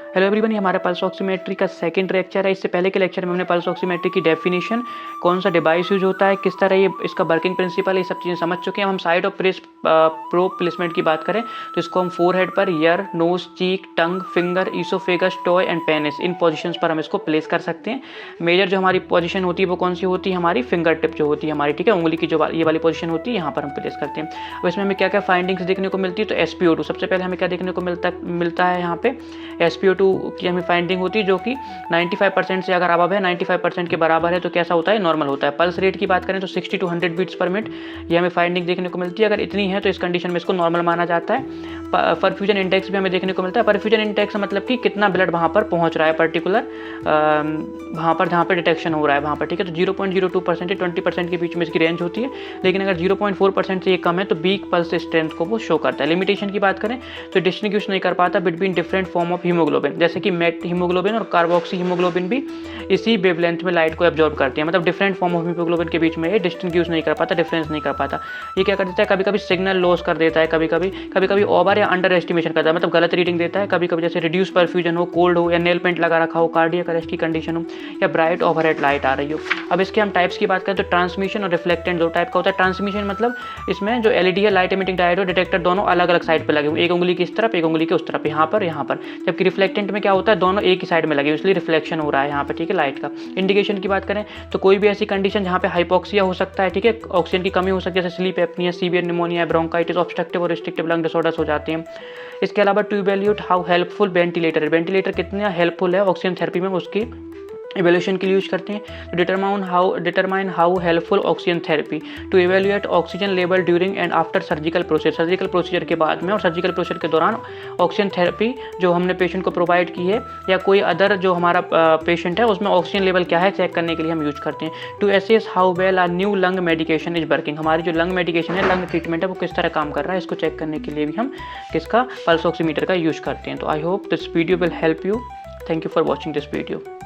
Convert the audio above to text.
Hello everyone, ये हमारा pulse oximetry का सेकंड लेक्चर है। इससे पहले के लेक्चर में हमने पल्स ऑक्सीमेट्री की डेफिनेशन, कौन सा डिवाइस यूज होता है, किस तरह ये इसका वर्किंग प्रिंसिपल, ये सब चीज़ें समझ चुके हैं। हम साइड ऑफ प्रोब प्लेसमेंट की बात करें तो इसको हम फोरहेड पर ear, nose, cheek, tongue, finger, oesophagus, toe and penis, इन पोजीशंस पर हम इसको प्लेस कर सकते हैं। मेजर जो हमारी पोजीशन होती है वो कौन सी होती है, हमारी फिंगर टिप जो होती है हमारी, ठीक है, उंगली की जो ये वाली पोजीशन होती है, यहाँ पर हम प्लेस करते हैं। अब इसमें हमें क्या क्या फाइंडिंग्स देखने को मिलती है, तो SpO2 सबसे पहले हमें क्या देखने को मिलता है यहाँ पे SpO2 की हमें फाइंडिंग होती है जो कि 95% से अगर अबव है, 95% के बराबर है तो कैसा होता है, नॉर्मल होता है। पल्स रेट की बात करें तो 60 to 100 बीट्स पर मिनट ये हमें फाइंडिंग देखने को मिलती है। अगर इतनी है तो इस कंडीशन में इसको नॉर्मल माना जाता है। परफ्यूजन इंडेक्स भी हमें देखने को मिलता है। परफ्यूजन इंडेक्स मतलब कि कितना ब्लड वहाँ पर पहुँच रहा है पर्टिकुलर वहाँ पर जहाँ पर डिटेक्शन हो रहा है वहाँ पर, ठीक है। तो 0.02% से 20% के बीच में इसकी रेंज होती है, लेकिन अगर 0.4% से ये कम है तो वीक पल्स स्ट्रेंथ को वो शो करता है। लिमिटेशन की बात करें तो डिस्टिंग्विश नहीं कर पाता between different form of haemoglobin, जैसे कि मेट हीमोग्लोबिन और कार्बोक्सी हीमोग्लोबिन भी इसी वेवलेंथ में लाइट को एब्जॉर्ब करते हैं। मतलब डिफरेंट फॉर्म ऑफ हीमोग्लोबिन के बीच में ये डिस्टिंग्विश नहीं कर पाता, डिफरेंस नहीं कर पाता। ये क्या कर देता है, कभी कभी सिग्नल लॉस कर देता है, कभी कभी ओवर या अंडर एस्टिमेशन करता है, मतलब गलत रीडिंग देता है। कभी कभी जैसे रिड्यूस परफ्यूजन हो, कोल्ड हो, या नेल पेंट लगा रखा हो, कार्डियक अरेस्ट की कंडीशन हो, या ब्राइट ओवरहेड लाइट आ रही हो। अब इसके हम टाइप्स की बात करें तो ट्रांसमिशन और रिफ्लेक्टेंट दो टाइप का होता है। ट्रांसमिशन मतलब इसमें जो LED है, लाइट एमिटिंग डायोड, डिटेक्टर दोनों अलग अलग साइड पे लगे हुए, एक उंगली की इस तरफ, एक उंगली के उस तरफ, यहाँ पर। जबकि रिफ्लेक्टेंट में क्या होता है, दोनों एक ही साइड में लगे, इसलिए रिफ्लेक्शन हो रहा है यहाँ पे, ठीक है, लाइट का। इंडिकेशन की बात करें तो कोई भी ऐसी कंडीशन जहाँ पे हाइपोक्सिया हो सकता है, ठीक है, ऑक्सीजन की कमी हो सकती है, जैसे sleep apnoea, severe pneumonia, bronchitis, obstructive और रिस्ट्रिक्टिव लंग डिसऑर्डर्स हो जाते हैं। इसके अलावा to evaluate how helpful ventilator कितना हेल्पफुल है ऑक्सीजन थेरेपी में, उसकी इवेल्यूशन के लिए यूज करते हैं। Determine how helpful oxygen therapy, to evaluate oxygen level during and after surgical procedure के बाद में और सर्जिकल प्रोसीजर के दौरान ऑक्सीजन थेरेपी जो हमने पेशेंट को प्रोवाइड की है या कोई अदर जो हमारा पेशेंट है उसमें ऑक्सीजन लेवल क्या है चेक करने के लिए हम यूज करते हैं। To assess how well our new lung medication is working, हमारी जो लंग मेडिकेशन है, लंग ट्रीटमेंट है, वो किस तरह काम कर रहा है, इसको चेक करने के लिए भी हम किसका, पल्स ऑक्सीमीटर का यूज करते हैं। तो I hope this video will help you. Thank you for watching this video.